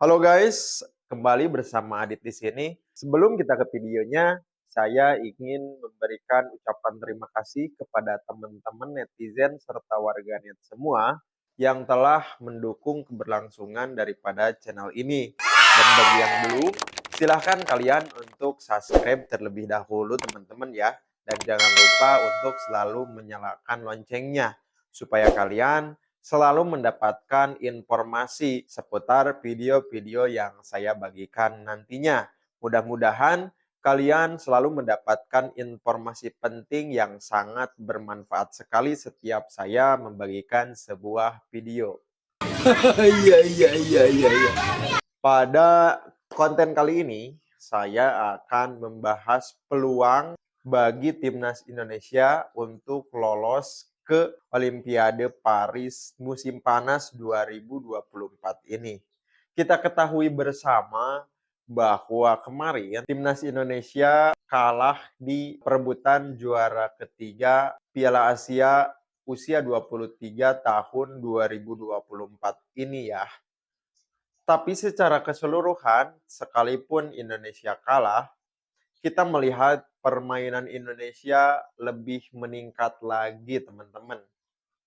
Halo guys, kembali bersama Adit di sini. Sebelum kita ke videonya, saya ingin memberikan ucapan terima kasih kepada teman-teman netizen serta warganet semua yang telah mendukung keberlangsungan daripada channel ini. Dan bagi yang belum, silahkan kalian untuk subscribe terlebih dahulu teman-teman ya. Dan jangan lupa untuk selalu menyalakan loncengnya supaya kalian selalu mendapatkan informasi seputar video-video yang saya bagikan nantinya. Mudah-mudahan kalian selalu mendapatkan informasi penting yang sangat bermanfaat sekali setiap saya membagikan sebuah video. Iya iya iya iya iya. Pada konten kali ini, saya akan membahas peluang bagi timnas Indonesia untuk lolos ke Olimpiade Paris musim panas 2024 ini. Kita ketahui bersama bahwa kemarin timnas Indonesia kalah di perebutan juara ketiga Piala Asia usia 23 tahun 2024 ini ya. Tapi secara keseluruhan, sekalipun Indonesia kalah, kita melihat permainan Indonesia lebih meningkat lagi, teman-teman.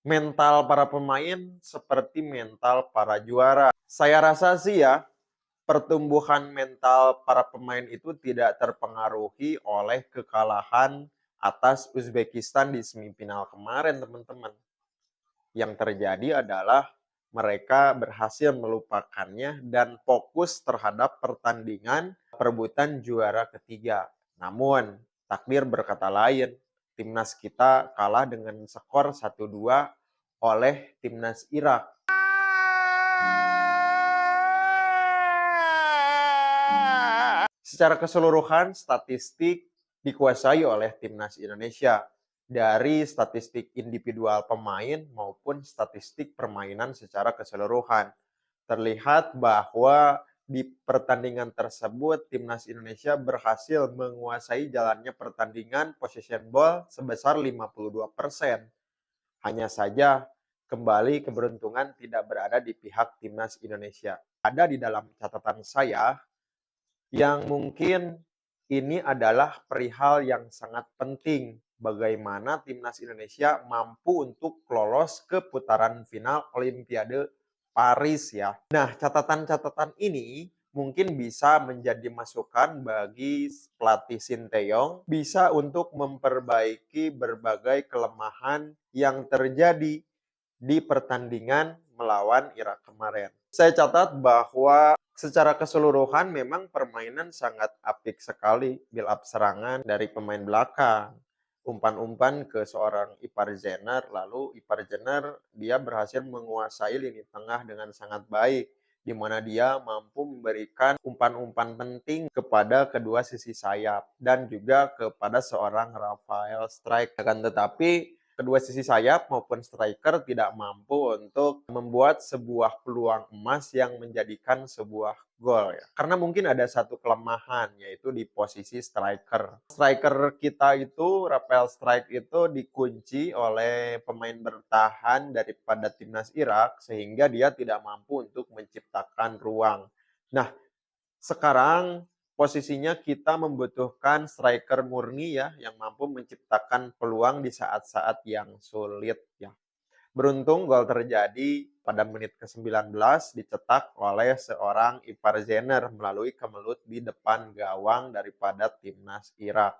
Mental para pemain seperti mental para juara. Saya rasa sih ya, pertumbuhan mental para pemain itu tidak terpengaruhi oleh kekalahan atas Uzbekistan di semifinal kemarin, teman-teman. Yang terjadi adalah mereka berhasil melupakannya dan fokus terhadap pertandingan perebutan juara ketiga. Namun, takdir berkata lain. Timnas kita kalah dengan skor 1-2 oleh timnas Irak. Secara keseluruhan, statistik dikuasai oleh timnas Indonesia dari statistik individual pemain maupun statistik permainan secara keseluruhan. Terlihat bahwa di pertandingan tersebut timnas Indonesia berhasil menguasai jalannya pertandingan possession ball sebesar 52%. Hanya saja kembali keberuntungan tidak berada di pihak timnas Indonesia. Ada di dalam catatan saya yang mungkin ini adalah perihal yang sangat penting bagaimana timnas Indonesia mampu untuk lolos ke putaran final Olimpiade Paris ya. Nah, catatan-catatan ini mungkin bisa menjadi masukan bagi pelatih Sinteyong bisa untuk memperbaiki berbagai kelemahan yang terjadi di pertandingan melawan Irak kemarin. Saya catat bahwa secara keseluruhan memang permainan sangat apik sekali, build up serangan dari pemain belakang. Umpan-umpan ke seorang Ipar Jenner, lalu Ipar Jenner dia berhasil menguasai lini tengah dengan sangat baik, di mana dia mampu memberikan umpan-umpan penting kepada kedua sisi sayap dan juga kepada seorang Rafael Strike. Akan tetapi kedua sisi sayap maupun striker tidak mampu untuk membuat sebuah peluang emas yang menjadikan sebuah gol ya. Karena mungkin ada satu kelemahan yaitu di posisi striker. Striker kita itu Rafael Strike itu dikunci oleh pemain bertahan daripada timnas Irak sehingga dia tidak mampu untuk menciptakan ruang. Nah, sekarang posisinya kita membutuhkan striker murni ya yang mampu menciptakan peluang di saat-saat yang sulit ya. Beruntung gol terjadi pada menit ke-19 dicetak oleh seorang Ipar Zener melalui kemelut di depan gawang daripada timnas Irak.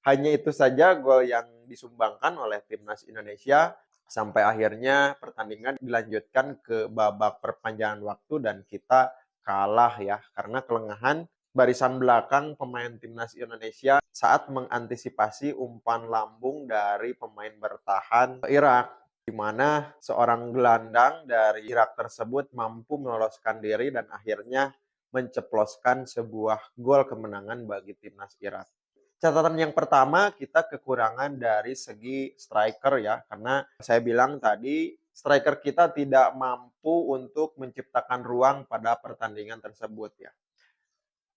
Hanya itu saja gol yang disumbangkan oleh timnas Indonesia sampai akhirnya pertandingan dilanjutkan ke babak perpanjangan waktu dan kita kalah ya karena kelengahan barisan belakang pemain timnas Indonesia saat mengantisipasi umpan lambung dari pemain bertahan Irak, di mana seorang gelandang dari Irak tersebut mampu meloloskan diri dan akhirnya menceploskan sebuah gol kemenangan bagi timnas Irak. Catatan yang pertama, kita kekurangan dari segi striker ya, karena saya bilang tadi striker kita tidak mampu untuk menciptakan ruang pada pertandingan tersebut ya.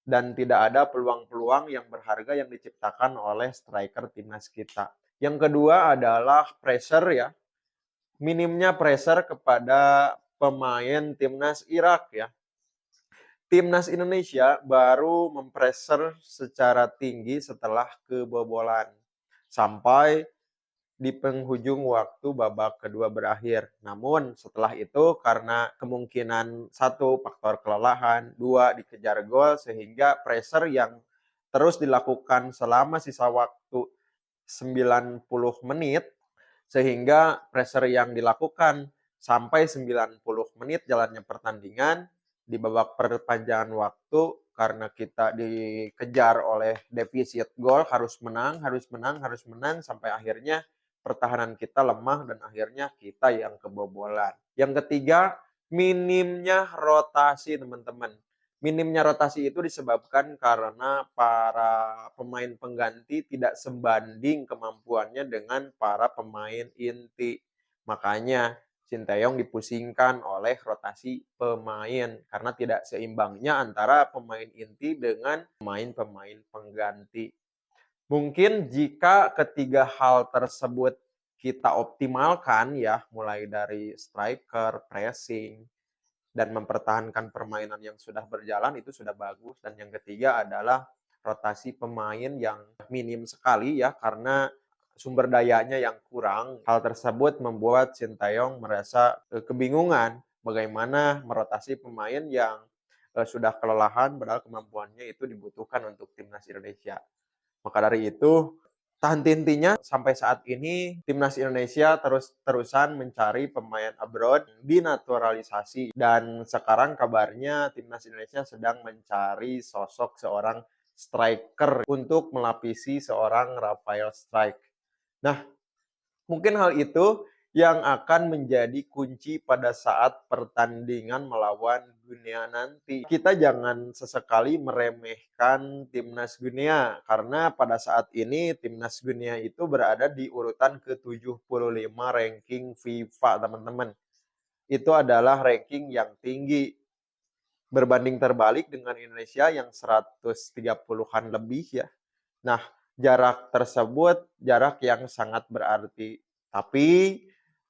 Dan tidak ada peluang-peluang yang berharga yang diciptakan oleh striker timnas kita. Yang kedua adalah pressure ya, minimnya pressure kepada pemain timnas Irak ya. Timnas Indonesia baru mempressure secara tinggi setelah kebobolan, sampai di penghujung waktu babak kedua berakhir. Namun setelah itu karena kemungkinan satu faktor kelelahan, dua dikejar gol sehingga pressure yang terus dilakukan selama sisa waktu 90 menit sehingga pressure yang dilakukan sampai 90 menit jalannya pertandingan di babak perpanjangan waktu karena kita dikejar oleh defisit gol harus menang, harus menang, harus menang sampai akhirnya pertahanan kita lemah dan akhirnya kita yang kebobolan. Yang ketiga, minimnya rotasi teman-teman. Minimnya rotasi itu disebabkan karena para pemain pengganti tidak sebanding kemampuannya dengan para pemain inti. Makanya Sinteyong dipusingkan oleh rotasi pemain karena tidak seimbangnya antara pemain inti dengan pemain-pemain pengganti. Mungkin jika ketiga hal tersebut kita optimalkan ya, mulai dari striker, pressing, dan mempertahankan permainan yang sudah berjalan itu sudah bagus. Dan yang ketiga adalah rotasi pemain yang minim sekali ya karena sumber dayanya yang kurang. Hal tersebut membuat Sintayong merasa kebingungan bagaimana merotasi pemain yang sudah kelelahan padahal kemampuannya itu dibutuhkan untuk timnas Indonesia. Maka dari itu, tak henti-hentinya sampai saat ini timnas Indonesia terus-terusan mencari pemain abroad dinaturalisasi dan sekarang kabarnya timnas Indonesia sedang mencari sosok seorang striker untuk melapisi seorang Rafael Strike. Nah, mungkin hal itu yang akan menjadi kunci pada saat pertandingan melawan Guinea nanti. Kita jangan sesekali meremehkan timnas Guinea karena pada saat ini timnas Guinea itu berada di urutan ke-75 ranking FIFA, teman-teman. Itu adalah ranking yang tinggi berbanding terbalik dengan Indonesia yang 130-an lebih ya. Nah, jarak tersebut jarak yang sangat berarti. Tapi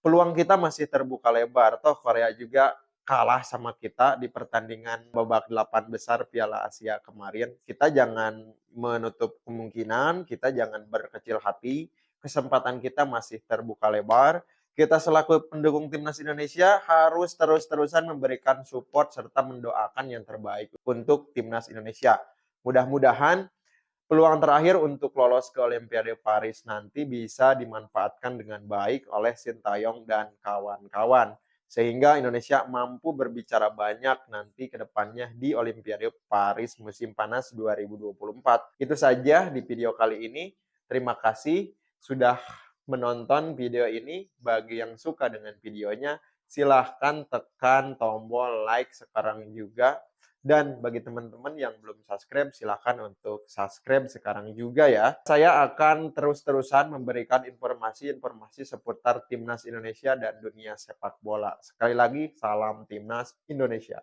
peluang kita masih terbuka lebar. Toh Korea juga kalah sama kita di pertandingan babak 8 besar Piala Asia kemarin. Kita jangan menutup kemungkinan, kita jangan berkecil hati. Kesempatan kita masih terbuka lebar. Kita selaku pendukung timnas Indonesia harus terus-terusan memberikan support serta mendoakan yang terbaik untuk timnas Indonesia. Mudah-mudahan peluang terakhir untuk lolos ke Olimpiade Paris nanti bisa dimanfaatkan dengan baik oleh Sintayong dan kawan-kawan. Sehingga Indonesia mampu berbicara banyak nanti ke depannya di Olimpiade Paris musim panas 2024. Itu saja di video kali ini. Terima kasih sudah menonton video ini. Bagi yang suka dengan videonya, silahkan tekan tombol like sekarang juga. Dan bagi teman-teman yang belum subscribe, silakan untuk subscribe sekarang juga ya. Saya akan terus-terusan memberikan informasi-informasi seputar Timnas Indonesia dan dunia sepak bola. Sekali lagi, salam Timnas Indonesia.